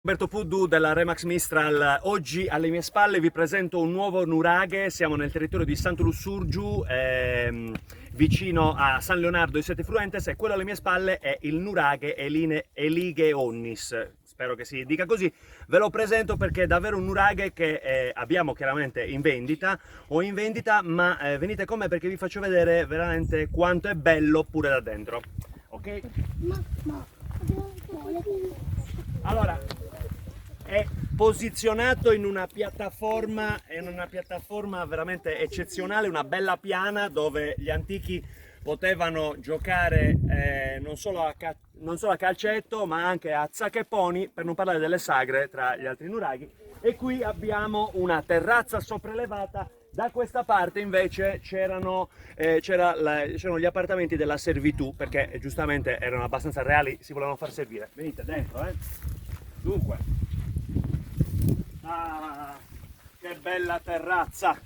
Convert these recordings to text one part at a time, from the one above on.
Roberto Puddu della Remax Mistral. Oggi alle mie spalle vi presento un nuovo nuraghe. Siamo nel territorio di Santo Lussurgiu, vicino a San Leonardo di Sette Fruentes, e quello alle mie spalle è il nuraghe Elighe Onnis. Spero che si dica così. Ve lo presento perché è davvero un nuraghe che abbiamo chiaramente in vendita, ma venite con me perché vi faccio vedere veramente quanto è bello pure da dentro. Ok? Allora, è posizionato in una piattaforma veramente eccezionale, una bella piana dove gli antichi potevano giocare non solo a calcetto ma anche a zaccheponi, per non parlare delle sagre tra gli altri nuraghi. E qui abbiamo una terrazza sopraelevata. Da questa parte invece c'erano gli appartamenti della servitù, perché giustamente erano abbastanza reali, si volevano far servire. Venite dentro, Dunque, che bella terrazza!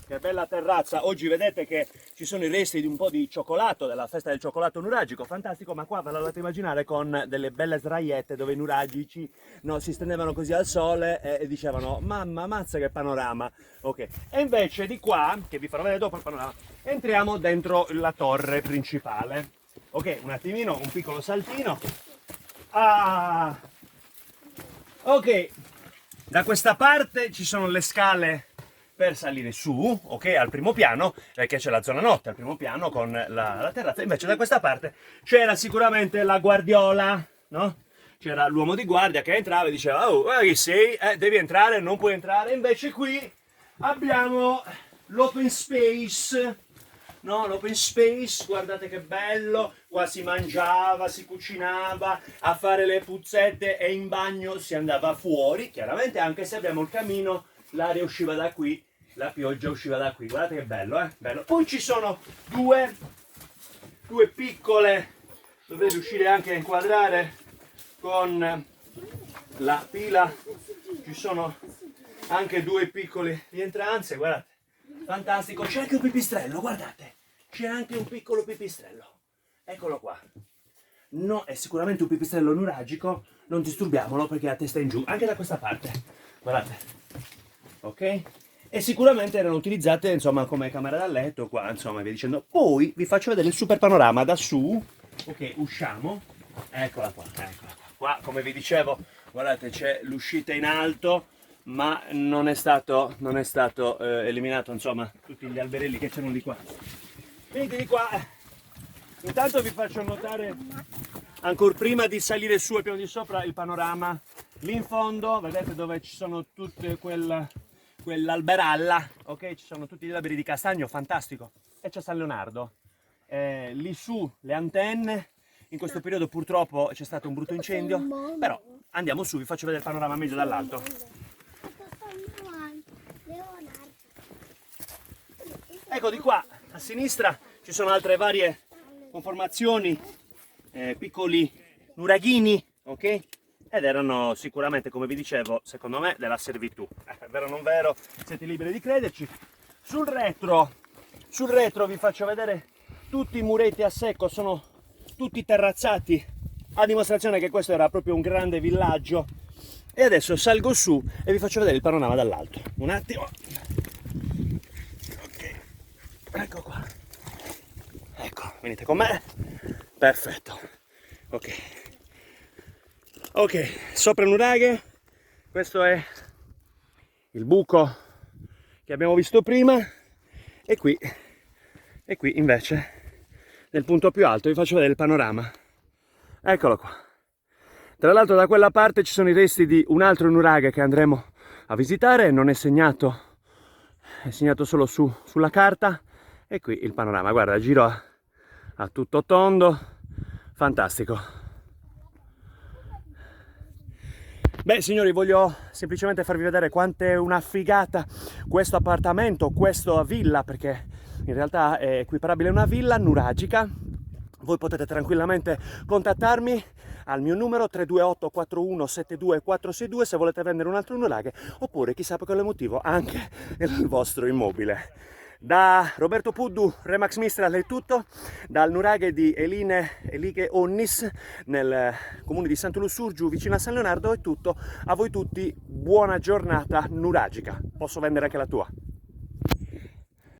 Che bella terrazza! Oggi vedete che ci sono i resti di un po' di cioccolato, della festa del cioccolato nuragico, fantastico, ma qua ve lo dovete immaginare con delle belle sdraiette dove i nuragici si stendevano così al sole e dicevano mamma, mazza che panorama! Ok, e invece di qua, che vi farò vedere dopo il panorama, entriamo dentro la torre principale. Ok, un attimino, un piccolo saltino. Ok, da questa parte ci sono le scale per salire su, ok, al primo piano, perché c'è la zona notte al primo piano con la terrazza. Invece da questa parte c'era sicuramente la guardiola, no? C'era l'uomo di guardia che entrava e diceva oh, chi sei? Devi entrare, non puoi entrare. Invece qui abbiamo l'open space, no? L'open space, guardate che bello, qua si mangiava, si cucinava, a fare le puzzette, e in bagno si andava fuori, chiaramente, anche se abbiamo il camino, l'aria usciva da qui, la pioggia usciva da qui. Guardate che bello, bello. Poi ci sono due piccole, dovrei riuscire anche a inquadrare con la pila, ci sono anche due piccole rientranze, guardate, fantastico. C'è anche un pipistrello, guardate, c'è anche un piccolo pipistrello, eccolo qua. No, è sicuramente un pipistrello nuragico, non disturbiamolo perché ha testa in giù, anche da questa parte, guardate, ok? E sicuramente erano utilizzate, insomma, come camera da letto qua, insomma, via dicendo. Poi vi faccio vedere il super panorama da su. Ok, usciamo, eccola qua, eccola qua. Qua, come vi dicevo, guardate, c'è l'uscita in alto, ma non è stato eliminato, insomma, tutti gli alberelli che c'erano di qua. Venite di qua. Intanto vi faccio notare, ancora prima di salire su al piano di sopra, il panorama. Lì in fondo, vedete dove ci sono tutte quell'alberalla, ok? Ci sono tutti gli alberi di castagno, fantastico. E c'è San Leonardo. Lì su le antenne. In questo periodo purtroppo c'è stato un brutto incendio, però andiamo su, vi faccio vedere il panorama meglio dall'alto. Ecco, di qua a sinistra ci sono altre varie conformazioni, piccoli nuraghini, ok? Ed erano sicuramente, come vi dicevo, secondo me della servitù. Vero o non vero? Siete liberi di crederci. Sul retro vi faccio vedere tutti i muretti a secco, sono tutti terrazzati, a dimostrazione che questo era proprio un grande villaggio. E adesso salgo su e vi faccio vedere il panorama dall'alto. Un attimo. Ok, ecco qua. Ecco, venite con me. Perfetto. Ok, sopra il nuraghe, questo è il buco che abbiamo visto prima, e qui invece nel punto più alto vi faccio vedere il panorama. Eccolo qua. Tra l'altro da quella parte ci sono i resti di un altro nuraghe che andremo a visitare, non è segnato, è segnato solo sulla carta. E qui il panorama, guarda, giro a tutto tondo, fantastico. Beh signori, voglio semplicemente farvi vedere quanto è una figata questo appartamento, questa villa, perché in realtà è equiparabile a una villa nuragica. Voi potete tranquillamente contattarmi al mio numero 328 41 72 462 se volete vendere un altro nuraghe, oppure chissà per quale motivo anche il vostro immobile. Da Roberto Puddu, Remax Mistral è tutto, dal nuraghe di Elighe Onnis nel comune di Sant'Lussurgiu vicino a San Leonardo è tutto. A voi tutti buona giornata nuragica, posso vendere anche la tua.